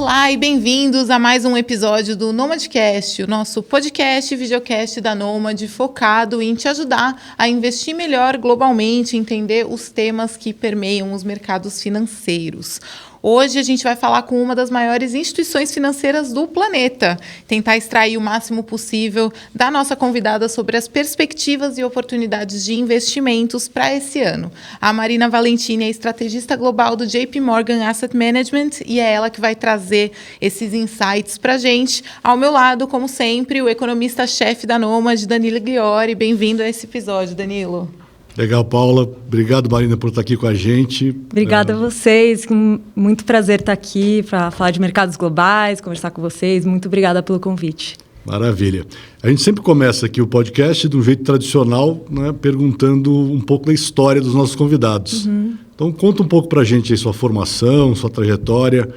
Olá e bem-vindos a mais um episódio do Nomadcast, o nosso podcast e videocast da Nomad, focado em te ajudar a investir melhor globalmente, entender os temas que permeiam os mercados financeiros. Hoje a gente vai falar com uma das maiores instituições financeiras do planeta, tentar extrair o máximo possível da nossa convidada sobre as perspectivas e oportunidades de investimentos para esse ano. A Marina Valentini é estrategista global do JP Morgan Asset Management e é ela que vai trazer esses insights para a gente. Ao meu lado, como sempre, o economista-chefe da Nomad, Danilo Gliori. Bem-vindo a esse episódio, Danilo. Legal, Paula. Obrigado, Marina, por estar aqui com a gente. Obrigada a vocês. Muito prazer estar aqui para falar de mercados globais, conversar com vocês. Muito obrigada pelo convite. Maravilha. A gente sempre começa aqui o podcast de um jeito tradicional, né, perguntando um pouco da história dos nossos convidados. Então, conta um pouco para a gente aí sua formação, sua trajetória.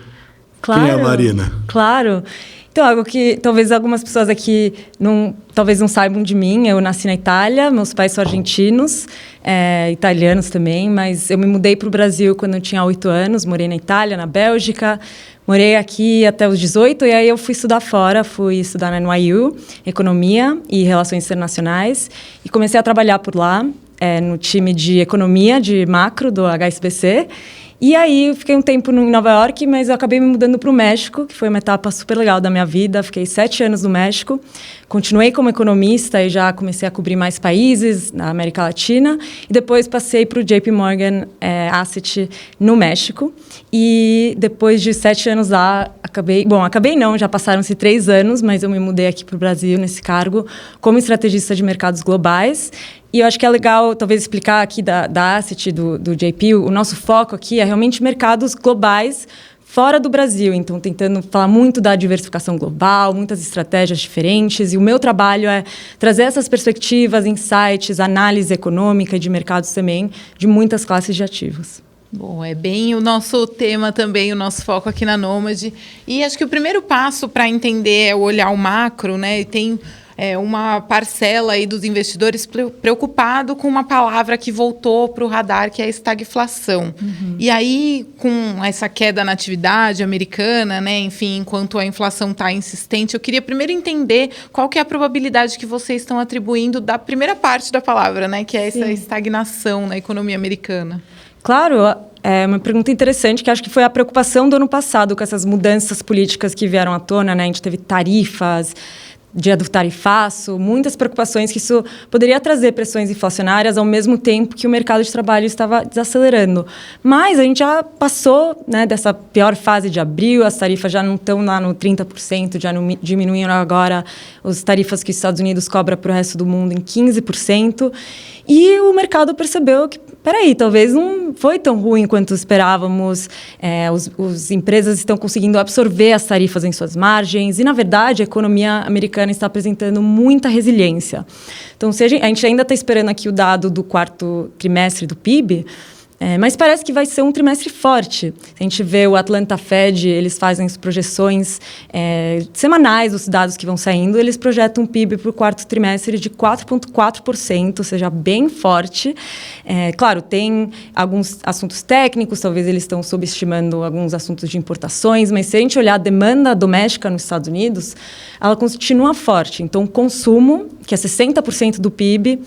Claro, quem é a Marina? Claro. Então, algo que talvez algumas pessoas aqui talvez não saibam de mim. Eu nasci na Itália, meus pais são argentinos, italianos também, mas eu me mudei para o Brasil quando eu tinha 8 anos, morei na Itália, na Bélgica, morei aqui até os 18, e aí eu fui estudar fora, fui estudar na NYU, Economia e Relações Internacionais, e comecei a trabalhar por lá, no time de Economia, de Macro, do HSBC. E aí, eu fiquei um tempo em Nova York, mas eu acabei me mudando para o México, que foi uma etapa super legal da minha vida. Fiquei 7 anos no México, continuei como economista e já comecei a cobrir mais países na América Latina. E depois passei para o JP Morgan Asset no México. E depois de 7 anos lá, acabei não, já passaram-se 3 anos, mas eu me mudei aqui para o Brasil nesse cargo como estrategista de mercados globais. E eu acho que é legal, talvez, explicar aqui da Asset, do JP, o nosso foco aqui é realmente mercados globais fora do Brasil. Então, tentando falar muito da diversificação global, muitas estratégias diferentes. E o meu trabalho é trazer essas perspectivas, insights, análise econômica e de mercados também, de muitas classes de ativos. Bom, é bem o nosso tema também, o nosso foco aqui na Nomad. E acho que o primeiro passo para entender é o olhar o macro, né? E tem uma parcela aí dos investidores preocupado com uma palavra que voltou para o radar, que é a estagflação. E aí, com essa queda na atividade americana, né, enfim, enquanto a inflação está insistente, eu queria primeiro entender qual que é a probabilidade que vocês estão atribuindo da primeira parte da palavra, né, que é essa estagnação na economia americana. Claro, é uma pergunta interessante, que acho que foi a preocupação do ano passado com essas mudanças políticas que vieram à tona, né? A gente teve tarifas, dia do tarifaço, muitas preocupações que isso poderia trazer pressões inflacionárias ao mesmo tempo que o mercado de trabalho estava desacelerando. Mas a gente já passou, né, dessa pior fase de abril, as tarifas já não estão lá no 30%, já não diminuíram agora as tarifas que os Estados Unidos cobram para o resto do mundo em 15%. E o mercado percebeu que, talvez não foi tão ruim quanto esperávamos. As empresas estão conseguindo absorver as tarifas em suas margens e, na verdade, a economia americana está apresentando muita resiliência. Então, a gente ainda está esperando aqui o dado do 4º trimestre do PIB, mas parece que vai ser um trimestre forte. A gente vê o Atlanta Fed, eles fazem as projeções semanais dos dados que vão saindo, eles projetam um PIB para o 4º trimestre de 4,4%, ou seja, bem forte. Claro, tem alguns assuntos técnicos, talvez eles estão subestimando alguns assuntos de importações, mas se a gente olhar a demanda doméstica nos Estados Unidos, ela continua forte. Então, o consumo, que é 60% do PIB,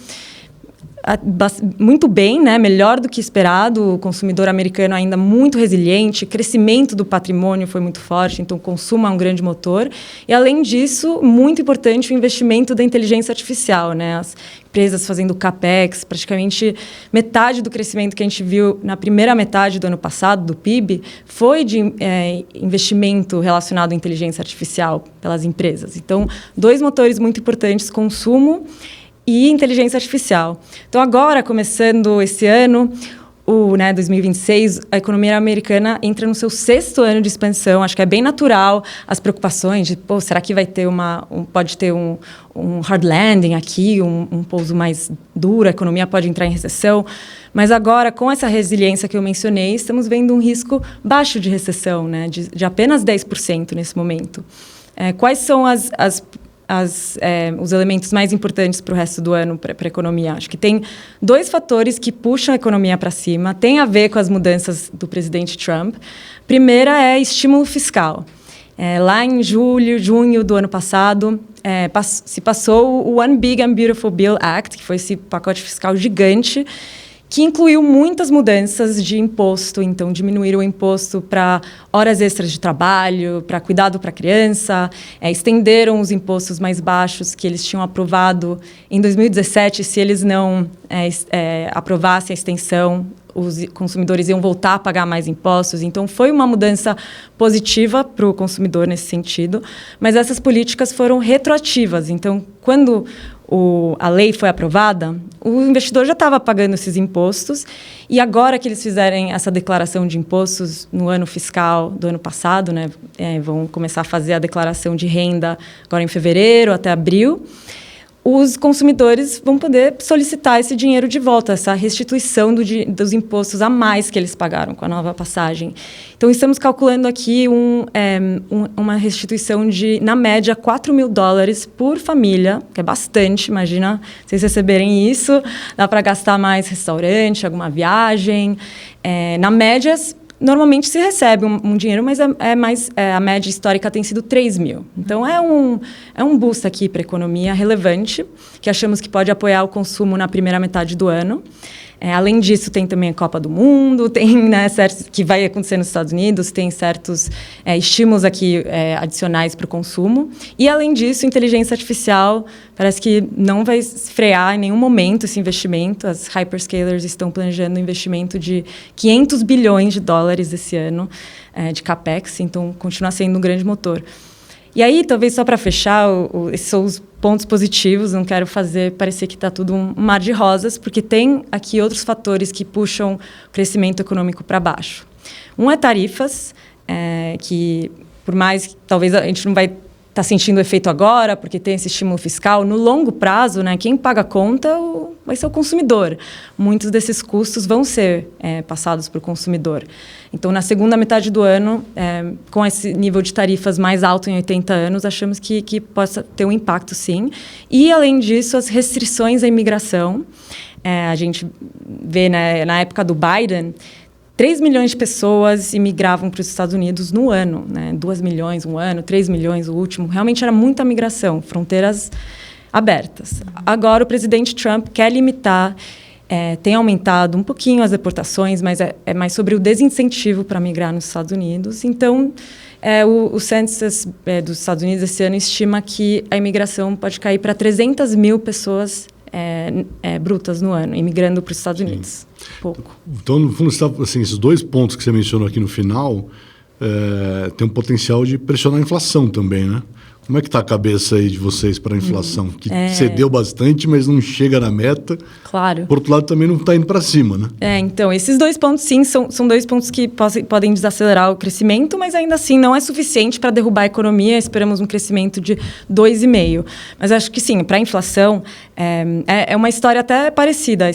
muito bem, né? Melhor do que esperado. O consumidor americano ainda muito resiliente, o crescimento do patrimônio foi muito forte, então o consumo é um grande motor. E, além disso, muito importante o investimento da inteligência artificial, né? As empresas fazendo CAPEX, praticamente metade do crescimento que a gente viu na primeira metade do ano passado, do PIB, foi de investimento relacionado à inteligência artificial pelas empresas. Então, 2 motores muito importantes, consumo e inteligência artificial. Então, agora, começando esse ano, 2026, a economia americana entra no seu 6º ano de expansão. Acho que é bem natural as preocupações de, será que vai ter pode ter um hard landing aqui, um pouso mais duro, a economia pode entrar em recessão. Mas agora, com essa resiliência que eu mencionei, estamos vendo um risco baixo de recessão, né, de apenas 10% nesse momento. Quais são os elementos mais importantes para o resto do ano para a economia? Acho que tem 2 fatores que puxam a economia para cima, tem a ver com as mudanças do presidente Trump. Primeira é estímulo fiscal. Lá em junho do ano passado, se passou o One Big and Beautiful Bill Act, que foi esse pacote fiscal gigante, que incluiu muitas mudanças de imposto. Então, diminuíram o imposto para horas extras de trabalho, para cuidado para a criança, estenderam os impostos mais baixos que eles tinham aprovado em 2017. Se eles não aprovassem a extensão, os consumidores iam voltar a pagar mais impostos. Então, foi uma mudança positiva para o consumidor nesse sentido, mas essas políticas foram retroativas. Então, quando a lei foi aprovada, o investidor já estava pagando esses impostos, e agora que eles fizerem essa declaração de impostos no ano fiscal do ano passado, né, vão começar a fazer a declaração de renda agora em fevereiro até abril, os consumidores vão poder solicitar esse dinheiro de volta, essa restituição dos impostos a mais que eles pagaram com a nova passagem. Então, estamos calculando aqui uma restituição de, na média, $4.000 por família, que é bastante, imagina vocês receberem isso, dá para gastar mais restaurante, alguma viagem. Na média, normalmente se recebe um dinheiro, mas a média histórica tem sido 3 mil. Então, é um boost aqui para a economia relevante, que achamos que pode apoiar o consumo na primeira metade do ano. Além disso, tem também a Copa do Mundo, tem, né, que vai acontecer nos Estados Unidos, tem certos estímulos aqui adicionais para o consumo. E, além disso, inteligência artificial parece que não vai frear em nenhum momento esse investimento. As hyperscalers estão planejando um investimento de $500 bilhões esse ano de CAPEX, então continua sendo um grande motor. E aí, talvez só para fechar, esses são os pontos positivos, não quero fazer parecer que está tudo um mar de rosas, porque tem aqui outros fatores que puxam o crescimento econômico para baixo. Um é tarifas, que por mais que talvez a gente não vai estar sentindo o efeito agora, porque tem esse estímulo fiscal, no longo prazo, né, quem paga a conta vai ser o consumidor. Muitos desses custos vão ser passados para o consumidor. Então, na segunda metade do ano, com esse nível de tarifas mais alto em 80 anos, achamos que possa ter um impacto, sim. E, além disso, as restrições à imigração. A gente vê, né, na época do Biden, 3 milhões de pessoas imigravam para os Estados Unidos no ano, né? 2 milhões um ano, 3 milhões o último. Realmente era muita migração, fronteiras abertas. Agora, o presidente Trump quer limitar, tem aumentado um pouquinho as deportações, mas é mais sobre o desincentivo para migrar nos Estados Unidos. Então, o Census dos Estados Unidos esse ano estima que a imigração pode cair para 300 mil pessoas brutas no ano, imigrando para os Estados Unidos. Pouco. Então, no fundo, assim, esses dois pontos que você mencionou aqui no final tem um potencial de pressionar a inflação também, né? Como é que está a cabeça aí de vocês para a inflação? Que cedeu bastante, mas não chega na meta. Claro. Por outro lado, também não está indo para cima, né? Então, esses dois pontos, sim, são dois pontos que podem desacelerar o crescimento, mas ainda assim não é suficiente para derrubar a economia. Esperamos um crescimento de 2,5%. Mas acho que sim, para a inflação, é uma história até parecida.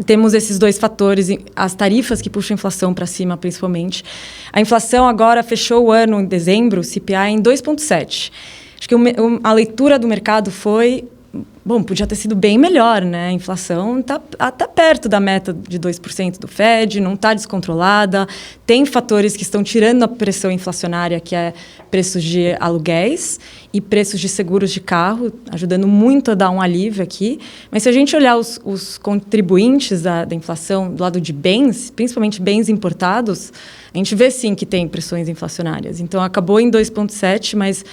Temos esses dois fatores, as tarifas que puxam a inflação para cima, principalmente. A inflação agora fechou o ano, em dezembro, CPI, em 2,7%. Acho que a leitura do mercado foi... Bom, podia ter sido bem melhor, né? A inflação está até perto da meta de 2% do Fed, não está descontrolada. Tem fatores que estão tirando a pressão inflacionária, que é preços de aluguéis e preços de seguros de carro, ajudando muito a dar um alívio aqui. Mas se a gente olhar os contribuintes da inflação do lado de bens, principalmente bens importados, a gente vê sim que tem pressões inflacionárias. Então, acabou em 2,7%, mas...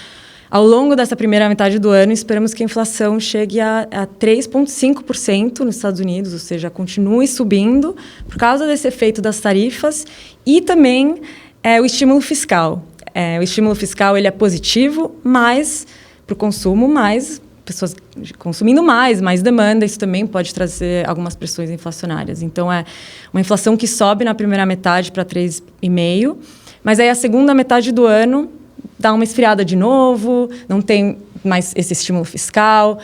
Ao longo dessa primeira metade do ano, esperamos que a inflação chegue a 3,5% nos Estados Unidos, ou seja, continue subindo por causa desse efeito das tarifas e também o estímulo fiscal. O estímulo fiscal ele é positivo, mas para o consumo, mais pessoas consumindo mais demanda, isso também pode trazer algumas pressões inflacionárias. Então, é uma inflação que sobe na primeira metade para 3,5%, mas aí a segunda metade do ano dá uma esfriada de novo, não tem mais esse estímulo fiscal,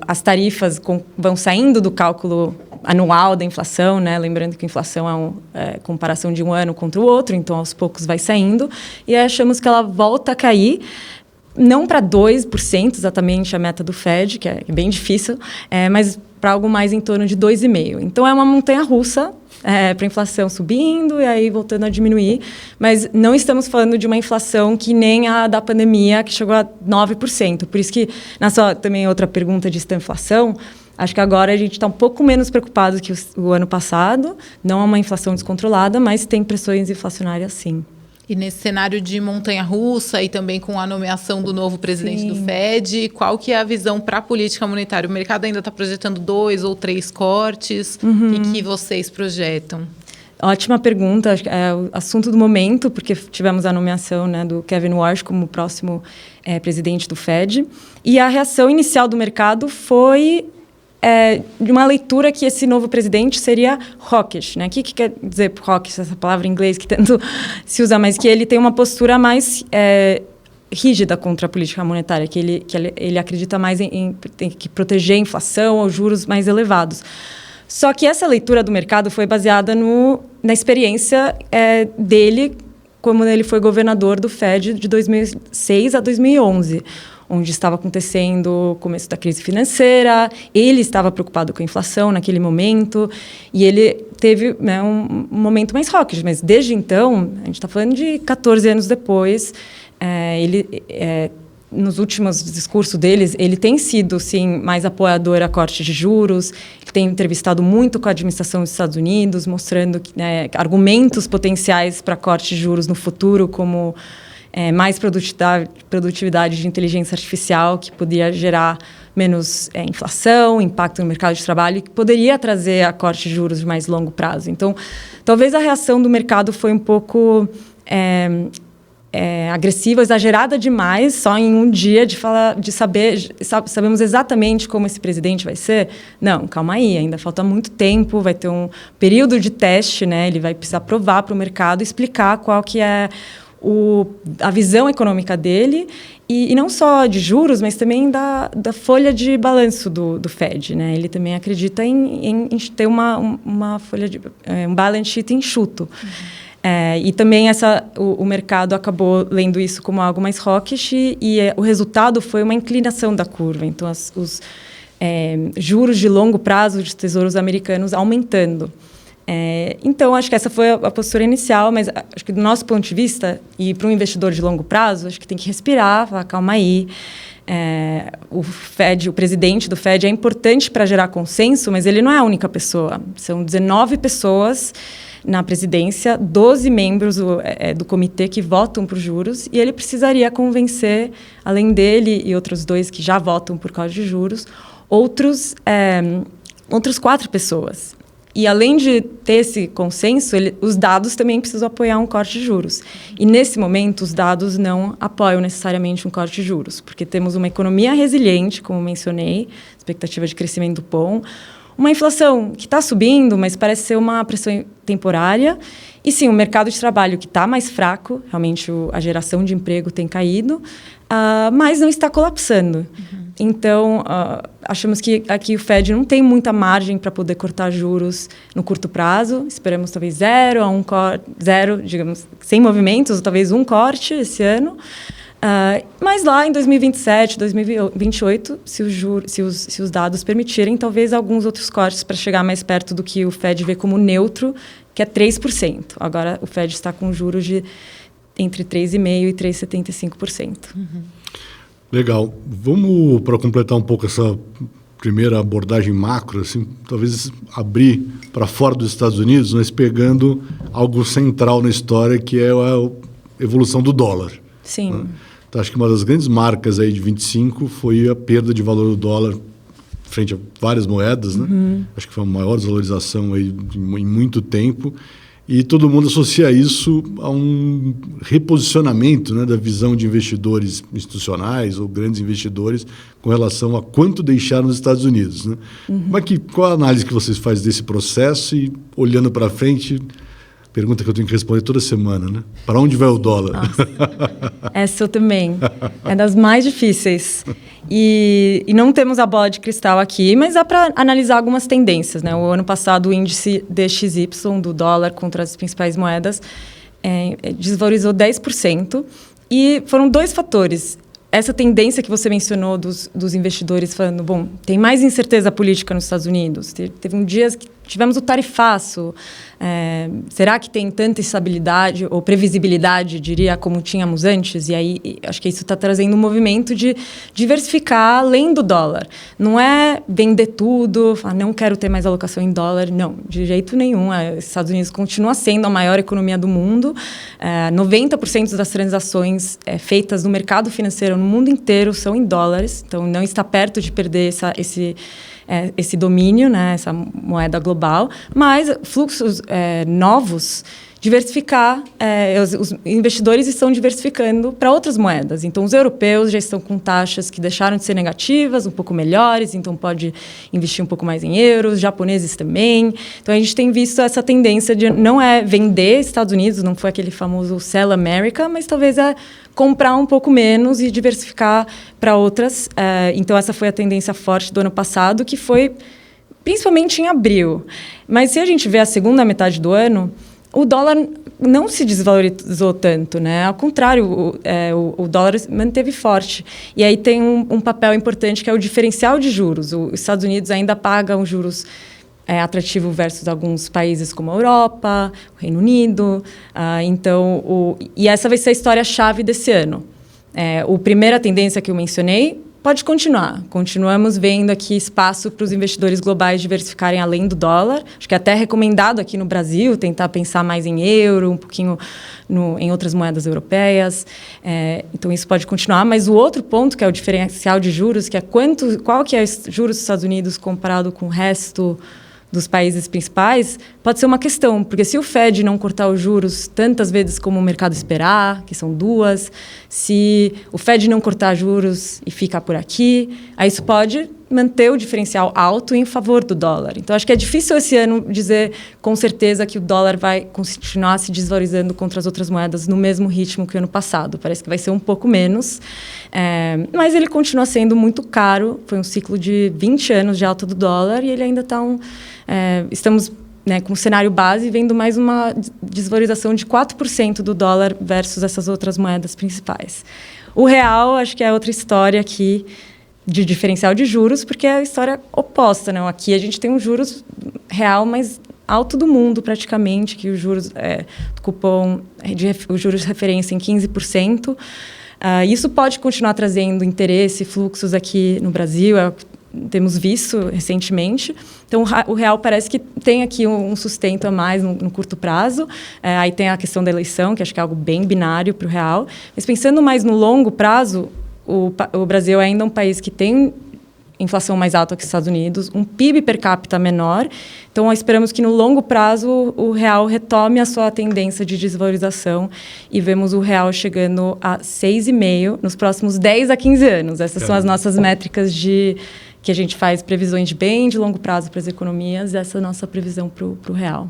as tarifas vão saindo do cálculo anual da inflação, né? Lembrando que a inflação é comparação de um ano contra o outro, então aos poucos vai saindo, e achamos que ela volta a cair, não para 2% exatamente a meta do Fed, que é bem difícil, mas para algo mais em torno de 2,5%. Então, é uma montanha-russa para a inflação subindo e aí voltando a diminuir, mas não estamos falando de uma inflação que nem a da pandemia, que chegou a 9%. Por isso que, na sua também outra pergunta de inflação, acho que agora a gente está um pouco menos preocupado que o ano passado. Não é uma inflação descontrolada, mas tem pressões inflacionárias, sim. E nesse cenário de montanha-russa e também com a nomeação do novo presidente do FED, qual que é a visão para a política monetária? O mercado ainda está projetando 2 ou 3 cortes? O que vocês projetam? Ótima pergunta. Acho que é o assunto do momento, porque tivemos a nomeação, né, do Kevin Warsh como próximo presidente do FED. E a reação inicial do mercado foi de uma leitura que esse novo presidente seria hawkish, né? O que quer dizer hawkish, essa palavra em inglês que tanto se usa, mas que ele tem uma postura mais rígida contra a política monetária, que ele acredita mais em que proteger a inflação ou juros mais elevados. Só que essa leitura do mercado foi baseada na experiência dele, como ele foi governador do FED de 2006 a 2011, onde estava acontecendo o começo da crise financeira, ele estava preocupado com a inflação naquele momento, e ele teve, né, um momento mais hawkish, mas desde então, a gente está falando de 14 anos depois, nos últimos discursos deles, ele tem sido, sim, mais apoiador a corte de juros, ele tem entrevistado muito com a administração dos Estados Unidos, mostrando argumentos potenciais para corte de juros no futuro, como mais produtividade de inteligência artificial, que poderia gerar menos inflação, impacto no mercado de trabalho, e que poderia trazer a corte de juros de mais longo prazo. Então, talvez a reação do mercado foi um pouco agressiva, exagerada demais, só em um dia sabemos exatamente como esse presidente vai ser. Não, calma aí, ainda falta muito tempo, vai ter um período de teste, né? Ele vai precisar provar para o mercado, explicar qual que é a visão econômica dele, e não só de juros, mas também da folha de balanço do FED, né? Ele também acredita em ter uma folha de um balance sheet enxuto. E também o mercado acabou lendo isso como algo mais hawkish, e o resultado foi uma inclinação da curva. Então, os juros de longo prazo de tesouros americanos aumentando. Então, acho que essa foi a postura inicial, mas acho que do nosso ponto de vista, e para um investidor de longo prazo, acho que tem que respirar, falar, calma aí. O presidente do FED é importante para gerar consenso, mas ele não é a única pessoa. São 19 pessoas na presidência, 12 membros do comitê que votam por juros, e ele precisaria convencer, além dele e outros 2 que já votam por causa de juros, outros 4 pessoas. E, além de ter esse consenso, os dados também precisam apoiar um corte de juros. E, nesse momento, os dados não apoiam necessariamente um corte de juros, porque temos uma economia resiliente, como mencionei, expectativa de crescimento bom, uma inflação que está subindo, mas parece ser uma pressão temporária, e, sim, um mercado de trabalho que está mais fraco, realmente a geração de emprego tem caído, mas não está colapsando. Então, achamos que aqui o FED não tem muita margem para poder cortar juros no curto prazo. Esperamos talvez zero, digamos, sem movimentos, ou talvez um corte esse ano. Mas lá em 2027, 2028, se os dados permitirem, talvez alguns outros cortes para chegar mais perto do que o FED vê como neutro, que é 3%. Agora, o FED está com juros de entre 3,5% e 3,75%. Legal. Vamos, para completar um pouco essa primeira abordagem macro, assim, talvez abrir para fora dos Estados Unidos, mas pegando algo central na história, que é a evolução do dólar. Sim. Né? Então, acho que uma das grandes marcas aí de 25 foi a perda de valor do dólar frente a várias moedas, né? Acho que foi a maior desvalorização aí em muito tempo. E todo mundo associa isso a um reposicionamento, né, da visão de investidores institucionais ou grandes investidores com relação a quanto deixar nos Estados Unidos, né? Qual a análise que vocês fazem desse processo e, olhando para frente, pergunta que eu tenho que responder toda semana, né? Para onde vai o dólar? Nossa. Essa eu também. É das mais difíceis. E não temos a bola de cristal aqui, mas dá para analisar algumas tendências, né? O ano passado, o índice DXY, do dólar contra as principais moedas, desvalorizou 10%. E foram 2 fatores. essa tendência que você mencionou dos investidores falando, bom, tem mais incerteza política nos Estados Unidos, teve um dia que tivemos o tarifaço, será que tem tanta estabilidade ou previsibilidade, diria, como tínhamos antes? E aí, acho que isso está trazendo um movimento de diversificar além do dólar. Não é vender tudo, falar, não quero ter mais alocação em dólar, não, de jeito nenhum. Os Estados Unidos continua sendo a maior economia do mundo, 90% das transações feitas no mercado financeiro no mundo inteiro são em dólares, então não está perto de perder esse domínio, né, essa moeda global, mas fluxos novos, diversificar, os investidores estão diversificando para outras moedas. Então, os europeus já estão com taxas que deixaram de ser negativas, um pouco melhores, então pode investir um pouco mais em euros, japoneses também. Então, a gente tem visto essa tendência de não vender Estados Unidos, não foi aquele famoso Sell America, mas talvez comprar um pouco menos e diversificar para outras. Então, essa foi a tendência forte do ano passado, que foi principalmente em abril. Mas se a gente vê a segunda metade do ano, o dólar não se desvalorizou tanto, né? Ao contrário, o dólar manteve forte. E aí tem um papel importante que é o diferencial de juros. Os Estados Unidos ainda pagam juros atrativo versus alguns países como a Europa, o Reino Unido. E essa vai ser a história-chave desse ano. A primeira tendência que eu mencionei pode continuar. Continuamos vendo aqui espaço para os investidores globais diversificarem além do dólar. Acho que é até recomendado aqui no Brasil tentar pensar mais em euro, um pouquinho em outras moedas europeias. Então, isso pode continuar. Mas o outro ponto, que é o diferencial de juros, que é qual que é os juros dos Estados Unidos comparado com o resto dos países principais, pode ser uma questão, porque se o Fed não cortar os juros tantas vezes como o mercado esperar, que são 2, se o Fed não cortar juros e ficar por aqui, aí isso pode manter o diferencial alto em favor do dólar. Então, acho que é difícil esse ano dizer com certeza que o dólar vai continuar se desvalorizando contra as outras moedas no mesmo ritmo que o ano passado. Parece que vai ser um pouco menos, mas ele continua sendo muito caro. Foi um ciclo de 20 anos de alta do dólar e ele ainda está estamos com o cenário base vendo mais uma desvalorização de 4% do dólar versus essas outras moedas principais. O real, acho que é outra história aqui de diferencial de juros, porque é a história oposta, né? Aqui a gente tem um juros real mais alto do mundo, praticamente, que os juros do cupom, os juros de referência em 15%. Isso pode continuar trazendo interesse e fluxos aqui no Brasil, temos visto recentemente. Então, o real parece que tem aqui um sustento a mais no curto prazo. Aí tem a questão da eleição, que acho que é algo bem binário para o real. Mas pensando mais no longo prazo, o Brasil é ainda um país que tem inflação mais alta que os Estados Unidos, um PIB per capita menor. Então, esperamos que no longo prazo o real retome a sua tendência de desvalorização e vemos o real chegando a 6,5 nos próximos 10 a 15 anos. Essas são as nossas métricas que a gente faz previsões de bem de longo prazo para as economias, essa é a nossa previsão para o real.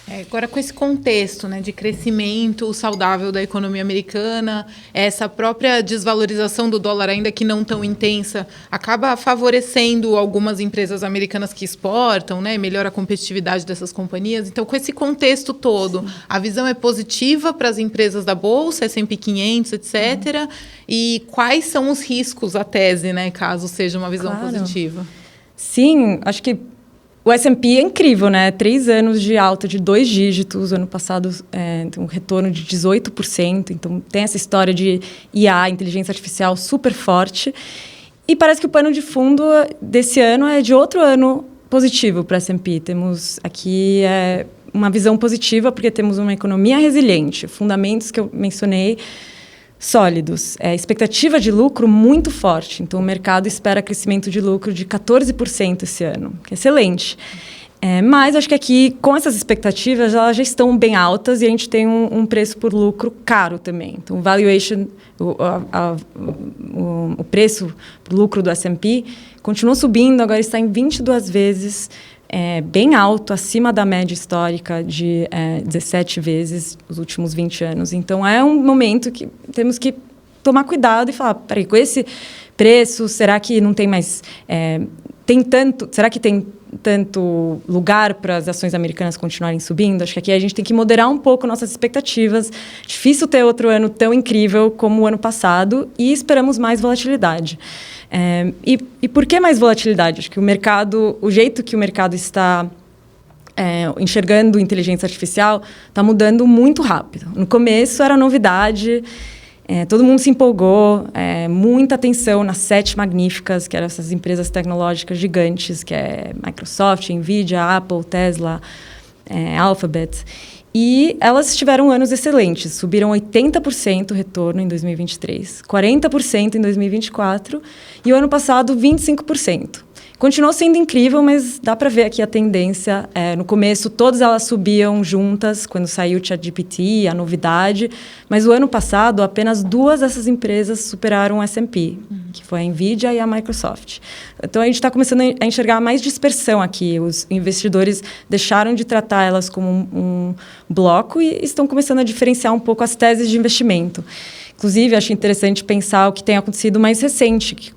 Agora, com esse contexto, né, de crescimento saudável da economia americana, essa própria desvalorização do dólar, ainda que não tão intensa, acaba favorecendo algumas empresas americanas que exportam, né, melhora a competitividade dessas companhias. Então, com esse contexto todo, a visão é positiva para as empresas da Bolsa, S&P 500, etc. E quais são os riscos, a tese, né, caso seja uma visão positiva? Sim, acho que o S&P é incrível, né? 3 anos de alta de 2 dígitos. Ano passado, um retorno de 18%. Então, tem essa história de IA, inteligência artificial, super forte. E parece que o pano de fundo desse ano é de outro ano positivo para o S&P. Temos aqui uma visão positiva, porque temos uma economia resiliente. Fundamentos que eu mencionei sólidos. Expectativa de lucro muito forte. Então, o mercado espera crescimento de lucro de 14% esse ano, que é excelente. Mas acho que aqui, com essas expectativas, elas já estão bem altas e a gente tem um preço por lucro caro também. Então, o valuation, o preço por lucro do S&P continua subindo, agora está em 22 vezes, bem alto, acima da média histórica de 17 vezes nos últimos 20 anos. Então, é um momento que temos que tomar cuidado e falar, peraí, com esse preço, será que não tem mais será que tem tanto lugar para as ações americanas continuarem subindo? Acho que aqui a gente tem que moderar um pouco nossas expectativas. Difícil ter outro ano tão incrível como o ano passado e esperamos mais volatilidade. E por que mais volatilidade? Acho que o jeito que o mercado está enxergando inteligência artificial está mudando muito rápido. No começo era novidade, todo mundo se empolgou, muita atenção nas 7 magníficas, que eram essas empresas tecnológicas gigantes, que é Microsoft, Nvidia, Apple, Tesla, Alphabet. E elas tiveram anos excelentes, subiram 80% o retorno em 2023, 40% em 2024 e o ano passado 25%. Continuou sendo incrível, mas dá para ver aqui a tendência. No começo, todas elas subiam juntas, quando saiu o ChatGPT, a novidade. Mas o ano passado, apenas 2 dessas empresas superaram o S&P, que foi a Nvidia e a Microsoft. Então, a gente está começando a enxergar mais dispersão aqui. Os investidores deixaram de tratar elas como um bloco e estão começando a diferenciar um pouco as teses de investimento. Inclusive, acho interessante pensar o que tem acontecido mais recente, que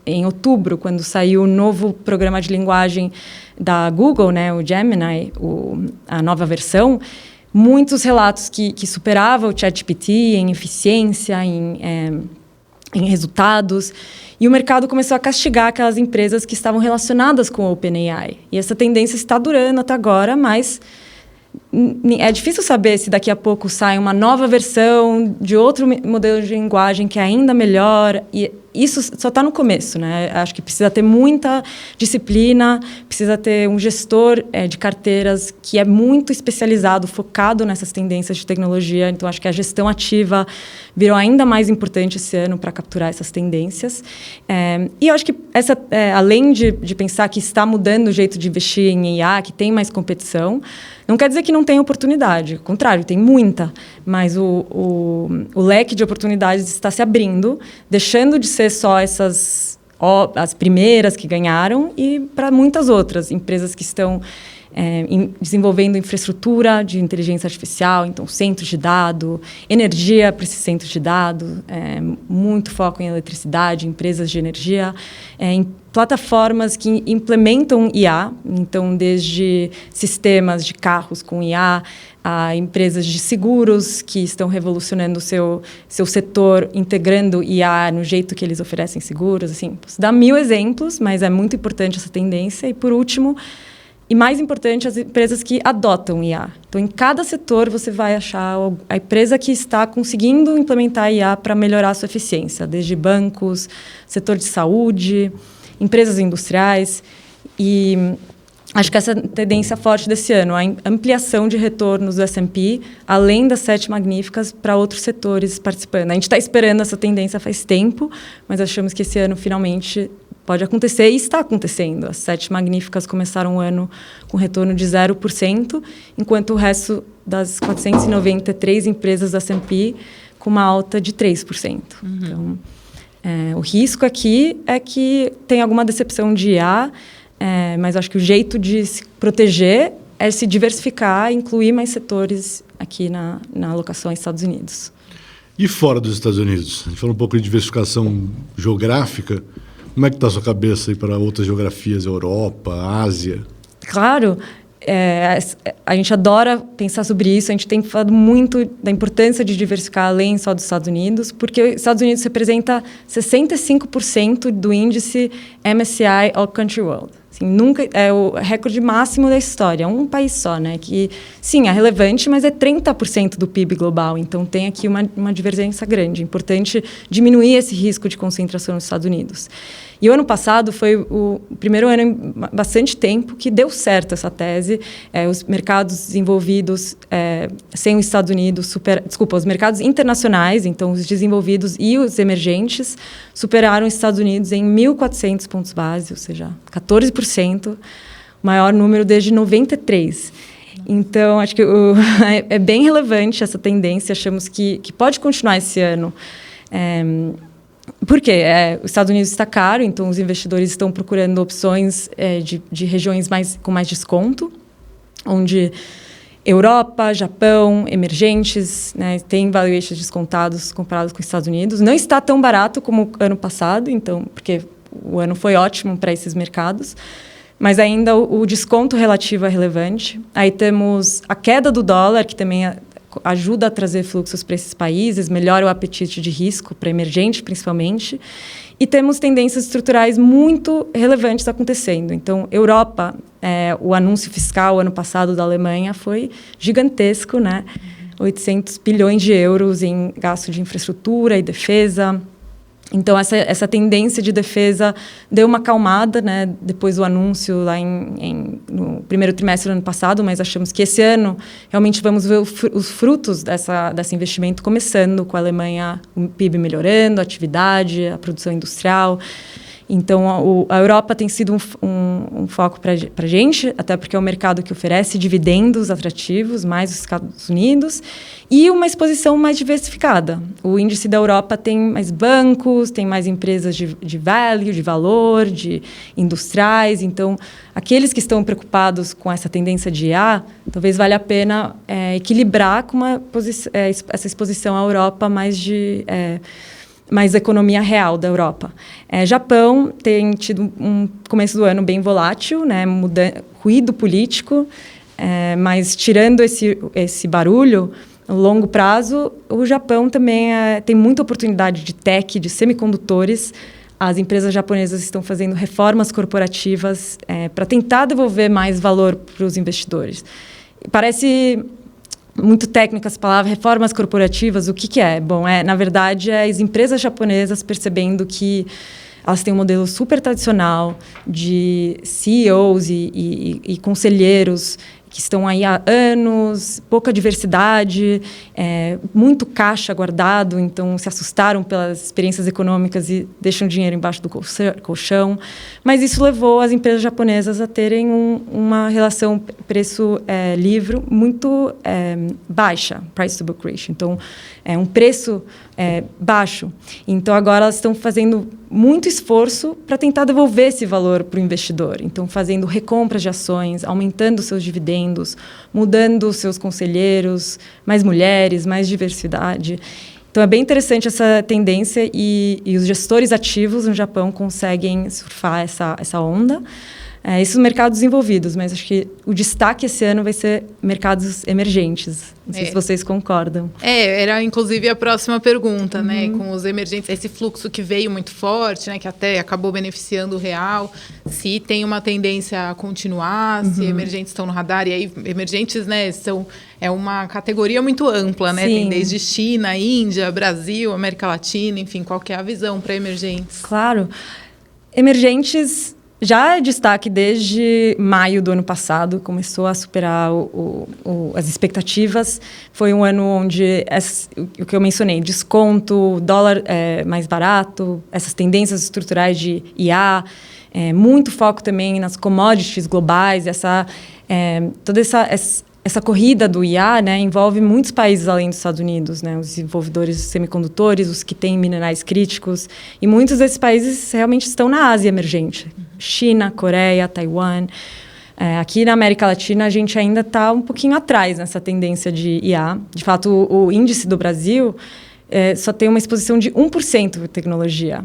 em outubro, quando saiu o novo programa de linguagem da Google, né, o Gemini, a nova versão, muitos relatos que superavam o ChatGPT em eficiência, em resultados, e o mercado começou a castigar aquelas empresas que estavam relacionadas com o OpenAI. E essa tendência está durando até agora, mas é difícil saber se daqui a pouco sai uma nova versão de outro modelo de linguagem que é ainda melhor. E isso só está no começo, né? Acho que precisa ter muita disciplina, precisa ter um gestor de carteiras que é muito especializado, focado nessas tendências de tecnologia. Então, acho que a gestão ativa virou ainda mais importante esse ano para capturar essas tendências. E eu acho que, além de pensar que está mudando o jeito de investir em IA, que tem mais competição, não quer dizer que não tem oportunidade. Ao contrário, tem muita. Mas o leque de oportunidades está se abrindo, deixando de ser só as primeiras que ganharam e para muitas outras empresas que estão desenvolvendo infraestrutura de inteligência artificial, então centros de dados, energia para esses centros de dados, muito foco em eletricidade, empresas de energia, em plataformas que implementam IA, então desde sistemas de carros com IA, a empresas de seguros que estão revolucionando o seu setor, integrando IA no jeito que eles oferecem seguros. Assim, posso dar 1000 exemplos, mas é muito importante essa tendência. E, por último, e mais importante, as empresas que adotam IA. Então, em cada setor, você vai achar a empresa que está conseguindo implementar IA para melhorar a sua eficiência, desde bancos, setor de saúde, empresas industriais. E acho que essa tendência forte desse ano, a ampliação de retornos do S&P, além das 7 magníficas, para outros setores participando. A gente está esperando essa tendência faz tempo, mas achamos que esse ano, finalmente, pode acontecer e está acontecendo. As 7 magníficas começaram o ano com retorno de 0%, enquanto o resto das 493 empresas da S&P com uma alta de 3%. Então, o risco aqui é que tem alguma decepção de IA, mas acho que o jeito de se proteger é se diversificar e incluir mais setores aqui na alocação aos Estados Unidos. E fora dos Estados Unidos? A gente falou um pouco de diversificação geográfica. Como é que está a sua cabeça aí para outras geografias, Europa, Ásia? Claro, a gente adora pensar sobre isso. A gente tem falado muito da importância de diversificar além só dos Estados Unidos, porque os Estados Unidos representa 65% do índice MSCI All Country World. Assim, nunca é o recorde máximo da história, um país só, né? Que, sim, é relevante, mas é 30% do PIB global. Então, tem aqui uma divergência grande. É importante diminuir esse risco de concentração nos Estados Unidos. E o ano passado foi o primeiro ano em bastante tempo que deu certo essa tese. Os mercados desenvolvidos sem os Estados Unidos, os mercados internacionais, então os desenvolvidos e os emergentes, superaram os Estados Unidos em 1.400 pontos base, ou seja, 14%, o maior número desde 93. Então, acho que é bem relevante essa tendência. Achamos que pode continuar esse ano. Por quê? Os Estados Unidos está caro, então os investidores estão procurando opções de regiões com mais desconto, onde Europa, Japão, emergentes, né, têm valuations descontados comparados com os Estados Unidos. Não está tão barato como ano passado, então, porque o ano foi ótimo para esses mercados, mas ainda o desconto relativo é relevante. Aí temos a queda do dólar, que também ajuda a trazer fluxos para esses países, melhora o apetite de risco para emergente, principalmente. E temos tendências estruturais muito relevantes acontecendo. Então, Europa, o anúncio fiscal ano passado da Alemanha foi gigantesco, né? 800 bilhões de euros em gasto de infraestrutura e defesa. Então, essa tendência de defesa deu uma acalmada, né, depois do anúncio lá no primeiro trimestre do ano passado, mas achamos que esse ano realmente vamos ver os frutos desse investimento começando, com a Alemanha, o PIB melhorando, a atividade, a produção industrial. Então, a Europa tem sido um foco para a gente, até porque é um mercado que oferece dividendos atrativos, mais os Estados Unidos, e uma exposição mais diversificada. O índice da Europa tem mais bancos, tem mais empresas de value, de valor, de industriais. Então, aqueles que estão preocupados com essa tendência de IA, talvez valha a pena equilibrar com essa exposição à Europa mais economia real da Europa. Japão tem tido um começo do ano bem volátil, né? Ruído político, mas tirando esse barulho, a longo prazo, o Japão também tem muita oportunidade de tech, de semicondutores. As empresas japonesas estão fazendo reformas corporativas para tentar devolver mais valor para os investidores. Parece muito técnica essa palavra, reformas corporativas, o que é? Bom, na verdade, as empresas japonesas percebendo que elas têm um modelo super tradicional de CEOs e conselheiros que estão aí há anos, pouca diversidade, muito caixa guardado, então se assustaram pelas experiências econômicas e deixam dinheiro embaixo do colchão. Mas isso levou as empresas japonesas a terem uma relação preço-livro muito baixa, price to book ratio. Então, um preço baixo. Então, agora elas estão fazendo muito esforço para tentar devolver esse valor para o investidor. Então, fazendo recompras de ações, aumentando seus dividendos, mudando seus conselheiros, mais mulheres, mais diversidade. Então, é bem interessante essa tendência e os gestores ativos no Japão conseguem surfar essa onda. Esses mercados desenvolvidos, mas acho que o destaque esse ano vai ser mercados emergentes. Não sei se vocês concordam. Era inclusive a próxima pergunta, né? Com os emergentes, esse fluxo que veio muito forte, né? Que até acabou beneficiando o real, se tem uma tendência a continuar, se emergentes estão no radar. E aí, emergentes, né, é uma categoria muito ampla, né? Sim. Tem desde China, Índia, Brasil, América Latina, enfim, qual que é a visão para emergentes? Claro. Emergentes já é destaque desde maio do ano passado, começou a superar as expectativas. Foi um ano onde, o que eu mencionei, desconto, dólar mais barato, essas tendências estruturais de IA, muito foco também nas commodities globais, toda essa corrida do IA, né, envolve muitos países além dos Estados Unidos, né, os desenvolvedores de semicondutores, os que têm minerais críticos, e muitos desses países realmente estão na Ásia emergente. China, Coreia, Taiwan. Aqui na América Latina, a gente ainda está um pouquinho atrás nessa tendência de IA. De fato, o índice do Brasil só tem uma exposição de 1% de tecnologia.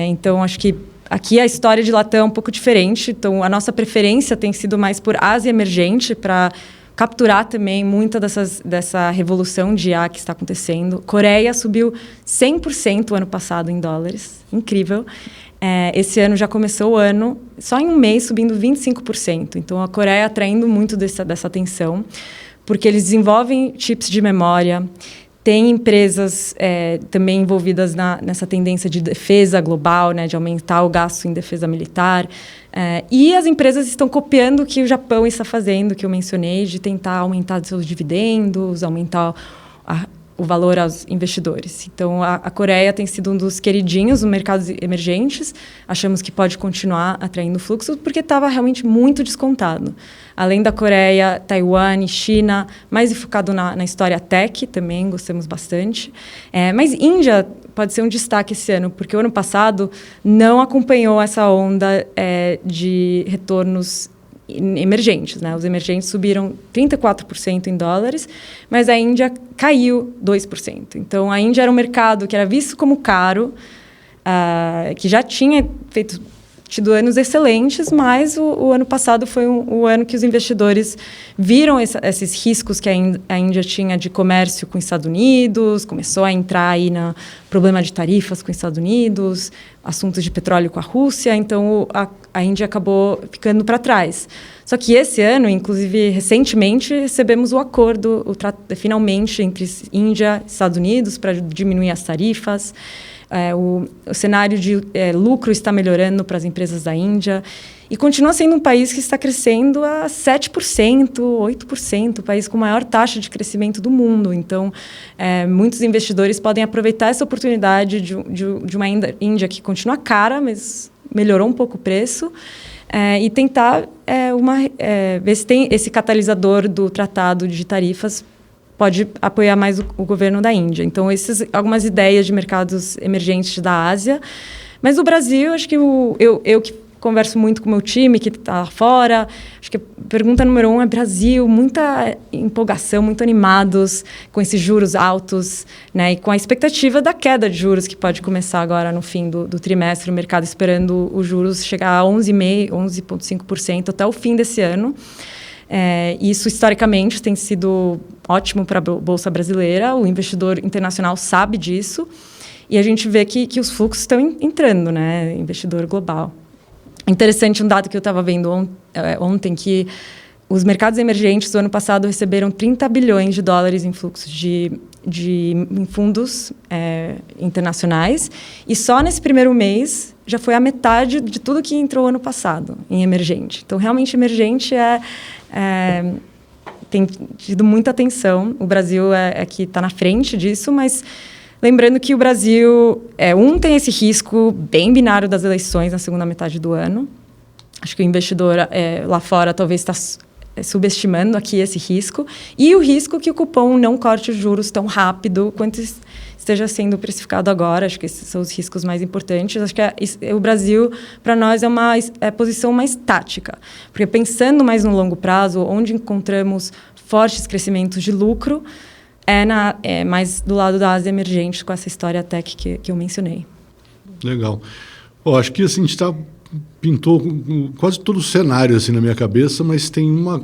Então, acho que aqui a história de Latam é um pouco diferente. Então, a nossa preferência tem sido mais por Ásia emergente, para capturar também muita dessa revolução de IA que está acontecendo. Coreia subiu 100% o ano passado em dólares. Incrível. Esse ano já começou o ano, só em um mês, subindo 25%. Então, a Coreia atraindo muito dessa atenção, porque eles desenvolvem chips de memória, tem empresas também envolvidas nessa tendência de defesa global, né, de aumentar o gasto em defesa militar. E as empresas estão copiando o que o Japão está fazendo, que eu mencionei, de tentar aumentar seus dividendos, aumentar o valor aos investidores. Então, a Coreia tem sido um dos queridinhos nos mercados emergentes. Achamos que pode continuar atraindo fluxo, porque estava realmente muito descontado. Além da Coreia, Taiwan e China, mais focado na história tech também, gostamos bastante. Mas Índia pode ser um destaque esse ano, porque o ano passado não acompanhou essa onda de retornos emergentes, né? Os emergentes subiram 34% em dólares, mas a Índia caiu 2%. Então, a Índia era um mercado que era visto como caro, que já tinha tido anos excelentes, mas o ano passado foi o ano que os investidores viram esses riscos que a Índia tinha de comércio com os Estados Unidos, começou a entrar aí no problema de tarifas com os Estados Unidos, assuntos de petróleo com a Rússia, então a Índia acabou ficando para trás. Só que esse ano, inclusive recentemente, recebemos o acordo, finalmente, entre Índia e Estados Unidos para diminuir as tarifas. O cenário de lucro está melhorando para as empresas da Índia e continua sendo um país que está crescendo a 7%, 8%, o país com maior taxa de crescimento do mundo. Então, muitos investidores podem aproveitar essa oportunidade de uma Índia que continua cara, mas melhorou um pouco o preço, e tentar ver se tem esse catalisador do tratado de tarifas pode apoiar mais o governo da Índia. Então, algumas ideias de mercados emergentes da Ásia. Mas o Brasil, acho que eu que converso muito com o meu time, que está lá fora, acho que a pergunta número 1 é Brasil, muita empolgação, muito animados com esses juros altos, né, e com a expectativa da queda de juros que pode começar agora no fim do trimestre, o mercado esperando os juros chegar a 11,5% até o fim desse ano. Isso, historicamente, tem sido ótimo para a Bolsa Brasileira, o investidor internacional sabe disso, e a gente vê que os fluxos estão entrando, né, investidor global. Interessante um dado que eu estava vendo ontem, que os mercados emergentes do ano passado receberam 30 bilhões de dólares em fluxos em fundos internacionais, e só nesse primeiro mês já foi a metade de tudo que entrou ano passado em emergente. Então, realmente, emergente tem tido muita atenção. O Brasil que está na frente disso, mas lembrando que o Brasil tem esse risco bem binário das eleições na segunda metade do ano. Acho que o investidor lá fora talvez está subestimando aqui esse risco, e o risco que o cupom não corte os juros tão rápido quanto esteja sendo precificado agora. Acho que esses são os riscos mais importantes. Acho que o Brasil, para nós, é uma posição mais tática, porque pensando mais no longo prazo, onde encontramos fortes crescimentos de lucro, mais do lado da Ásia emergente, com essa história tech que eu mencionei. Legal. Acho que assim, a gente pintou quase todo o cenário assim, na minha cabeça, mas tem uma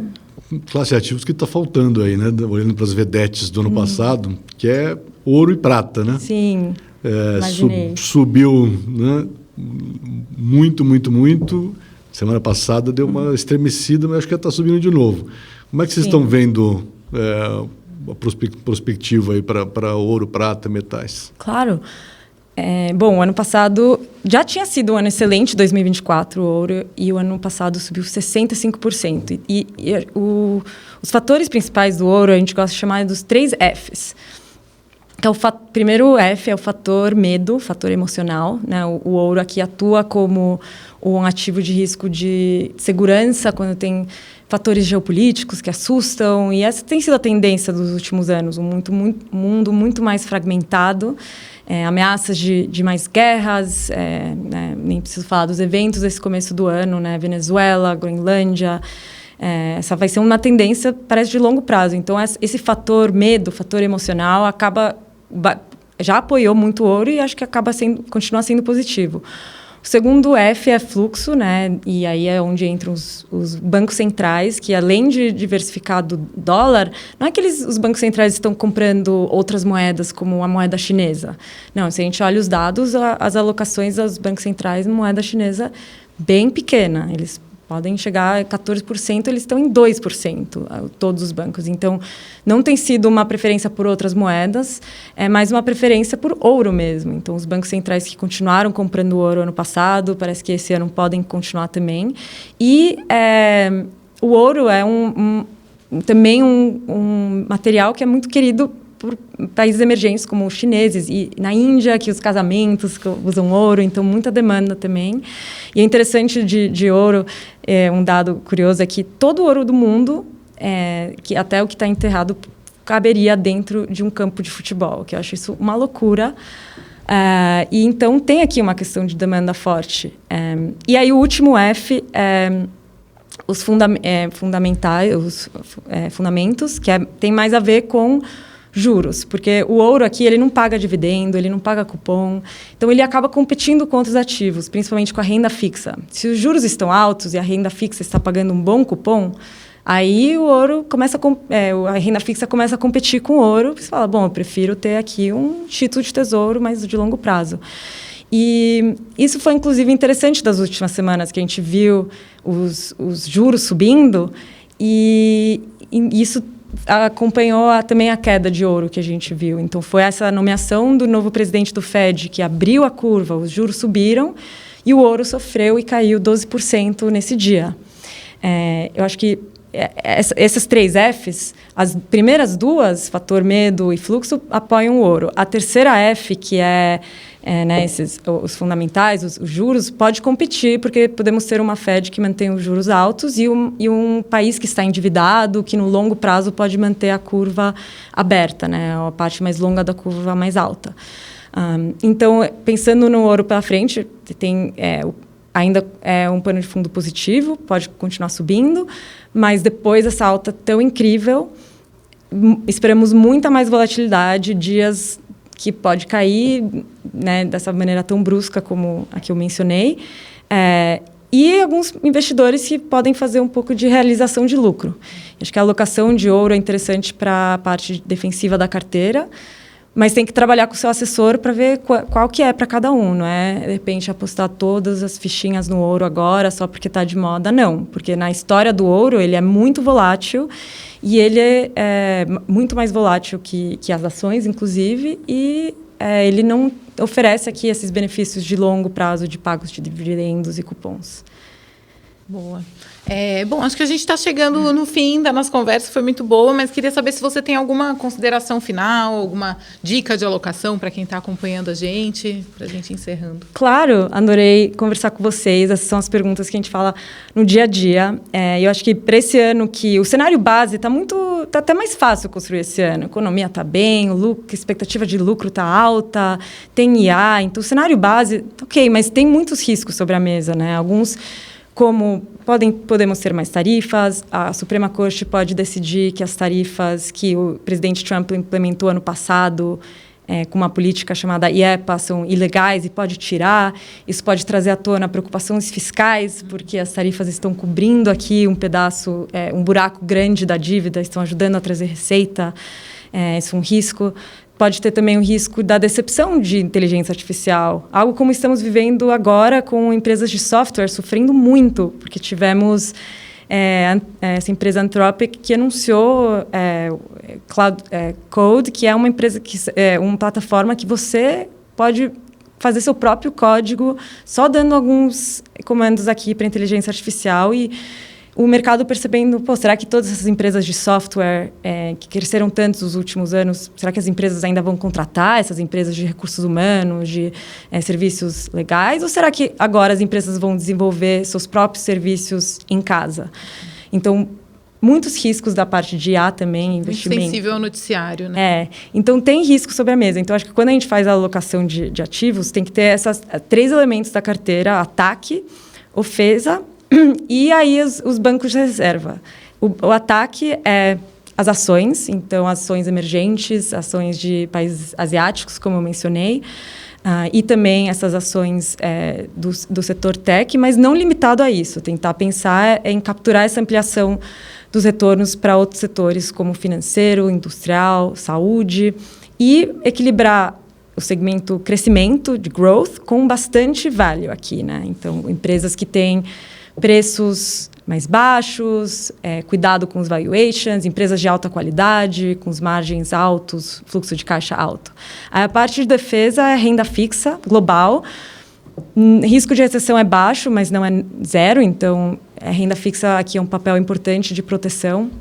classe de ativos que está faltando aí, né? Olhando para as vedetes do ano passado, que é ouro e prata, né? Sim, imaginei. Subiu, né? Muito. Semana passada deu uma estremecida, mas acho que está subindo de novo. Como é que vocês estão vendo a perspectiva aí para ouro, prata, metais? Claro. Bom, o ano passado já tinha sido um ano excelente, 2024, o ouro, e o ano passado subiu 65%. Os fatores principais do ouro, a gente gosta de chamar dos 3 Fs. Que primeiro F é o fator medo, fator emocional, né? O ouro aqui atua como um ativo de risco de segurança quando tem fatores geopolíticos que assustam, e essa tem sido a tendência dos últimos anos, um mundo muito mais fragmentado, ameaças de mais guerras, né? Nem preciso falar dos eventos desse começo do ano, né? Venezuela, Groenlândia. Essa vai ser uma tendência, parece, de longo prazo. Então, esse fator medo, fator emocional, já apoiou muito o ouro e acho que continua sendo positivo. O segundo F é fluxo, né? E aí é onde entram os bancos centrais, que além de diversificar do dólar, não é que os bancos centrais estão comprando outras moedas, como a moeda chinesa. Não, se a gente olha os dados, as alocações aos bancos centrais em moeda chinesa bem pequena. Eles podem chegar a 14%, eles estão em 2%, todos os bancos. Então, não tem sido uma preferência por outras moedas, é mais uma preferência por ouro mesmo. Então, os bancos centrais que continuaram comprando ouro ano passado, parece que esse ano podem continuar também. E o ouro é também um material que é muito querido por países emergentes como os chineses, e na Índia, que os casamentos usam ouro, então muita demanda também. E é interessante de ouro, um dado curioso é que todo o ouro do mundo, que até o que está enterrado, caberia dentro de um campo de futebol, que eu acho isso uma loucura. E então tem aqui uma questão de demanda forte. E aí o último F os fundamentos, que tem mais a ver com juros, porque o ouro aqui ele não paga dividendo, ele não paga cupom, então ele acaba competindo com outros ativos, principalmente com a renda fixa. Se os juros estão altos e a renda fixa está pagando um bom cupom, aí o ouro começa a renda fixa começa a competir com o ouro. Você fala, bom, eu prefiro ter aqui um título de tesouro, mas de longo prazo. E isso foi, inclusive, interessante das últimas semanas, que a gente viu os juros subindo e isso acompanhou também a queda de ouro que a gente viu. Então, foi essa nomeação do novo presidente do Fed que abriu a curva, os juros subiram e o ouro sofreu e caiu 12% nesse dia. Eu acho que essas 3 Fs, as primeiras 2, fator medo e fluxo, apoiam o ouro. A terceira F, que né, os fundamentais, os juros, pode competir, porque podemos ter uma Fed que mantém os juros altos e um país que está endividado, que no longo prazo pode manter a curva aberta, né, a parte mais longa da curva mais alta. Então, pensando no ouro pela frente, ainda é um pano de fundo positivo, pode continuar subindo, mas depois dessa alta tão incrível, esperamos muita mais volatilidade, dias que pode cair, né, dessa maneira tão brusca como a que eu mencionei, e alguns investidores que podem fazer um pouco de realização de lucro. Acho que a alocação de ouro é interessante para a parte defensiva da carteira, mas tem que trabalhar com o seu assessor para ver qual que é para cada um, não é? De repente, apostar todas as fichinhas no ouro agora só porque está de moda, não. Porque na história do ouro, ele é muito volátil e ele é muito mais volátil que as ações, inclusive, e ele não oferece aqui esses benefícios de longo prazo de pagos de dividendos e cupons. Boa. Bom, acho que a gente está chegando no fim da nossa conversa, foi muito boa, mas queria saber se você tem alguma consideração final, alguma dica de alocação para quem está acompanhando a gente, para a gente encerrando. Claro, adorei conversar com vocês, essas são as perguntas que a gente fala no dia a dia. Eu acho que para esse ano que o cenário base está até mais fácil construir esse ano, a economia está bem, a expectativa de lucro está alta, tem IA, então o cenário base, ok, mas tem muitos riscos sobre a mesa, né? Alguns como podemos ter mais tarifas, a Suprema Corte pode decidir que as tarifas que o presidente Trump implementou ano passado com uma política chamada IEPA são ilegais e pode tirar. Isso pode trazer à tona preocupações fiscais, porque as tarifas estão cobrindo aqui um pedaço, um buraco grande da dívida, estão ajudando a trazer receita. Isso é um risco. Pode ter também o risco da decepção de inteligência artificial, algo como estamos vivendo agora com empresas de software sofrendo muito, porque tivemos essa empresa Anthropic que anunciou Cloud Code, que é uma empresa uma plataforma que você pode fazer seu próprio código só dando alguns comandos aqui para inteligência artificial e o mercado percebendo, será que todas essas empresas de software que cresceram tanto nos últimos anos, será que as empresas ainda vão contratar essas empresas de recursos humanos, de serviços legais? Ou será que agora as empresas vão desenvolver seus próprios serviços em casa? Então, muitos riscos da parte de IA também, investimento. Muito sensível ao noticiário, né? Então tem risco sobre a mesa. Então, acho que quando a gente faz a alocação de ativos, tem que ter esses 3 elementos da carteira: ataque, ofesa e aí os bancos de reserva. O ataque é as ações, então ações emergentes, ações de países asiáticos, como eu mencionei, e também essas ações do setor tech, mas não limitado a isso. Tentar pensar em capturar essa ampliação dos retornos para outros setores, como financeiro, industrial, saúde, e equilibrar o segmento crescimento, de growth, com bastante value aqui, né? Então, empresas que têm preços mais baixos, cuidado com os valuations, empresas de alta qualidade, com os margens altos, fluxo de caixa alto. A parte de defesa é renda fixa, global. Risco de recessão é baixo, mas não é zero, então a renda fixa aqui é um papel importante de proteção.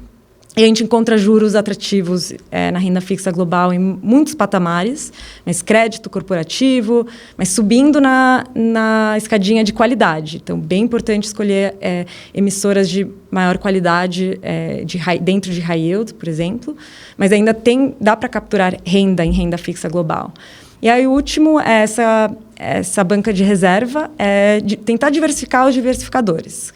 E a gente encontra juros atrativos na renda fixa global em muitos patamares, mas crédito corporativo, mas subindo na escadinha de qualidade. Então, bem importante escolher emissoras de maior qualidade dentro de high yield, por exemplo, mas ainda dá para capturar renda em renda fixa global. E aí, o último é essa banca de reserva, tentar diversificar os diversificadores.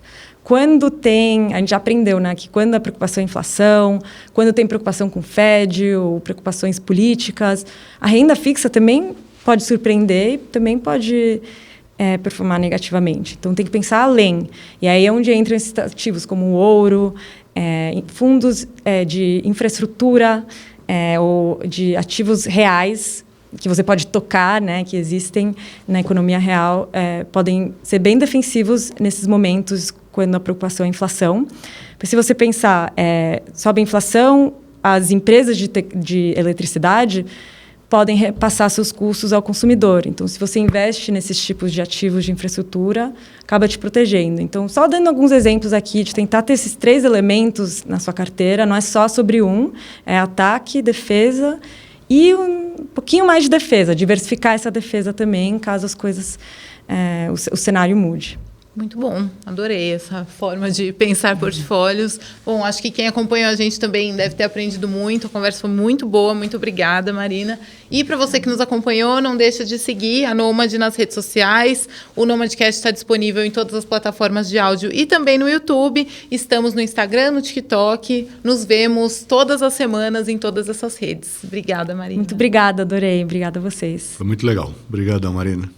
a gente já aprendeu, né, que quando a preocupação é inflação, quando tem preocupação com Fed ou preocupações políticas, a renda fixa também pode surpreender e também pode performar negativamente. Então, tem que pensar além. E aí é onde entram esses ativos como o ouro, fundos de infraestrutura, ou de ativos reais que você pode tocar, né, que existem na economia real, podem ser bem defensivos nesses momentos quando a preocupação é a inflação. Porque se você pensar, sobe a inflação, as empresas de eletricidade podem repassar seus custos ao consumidor. Então, se você investe nesses tipos de ativos de infraestrutura, acaba te protegendo. Então, só dando alguns exemplos aqui de tentar ter esses 3 elementos na sua carteira, não é só sobre é ataque, defesa e um pouquinho mais de defesa, diversificar essa defesa também, caso as coisas, o cenário mude. Muito bom, adorei essa forma de pensar portfólios. Bom, acho que quem acompanhou a gente também deve ter aprendido muito, a conversa foi muito boa, muito obrigada, Marina. E para você que nos acompanhou, não deixa de seguir a Nômade nas redes sociais. O Nomadcast está disponível em todas as plataformas de áudio e também no YouTube. Estamos no Instagram, no TikTok. Nos vemos todas as semanas em todas essas redes. Obrigada, Marina. Muito obrigada, adorei. Obrigada a vocês. Foi muito legal. Obrigadão, Marina.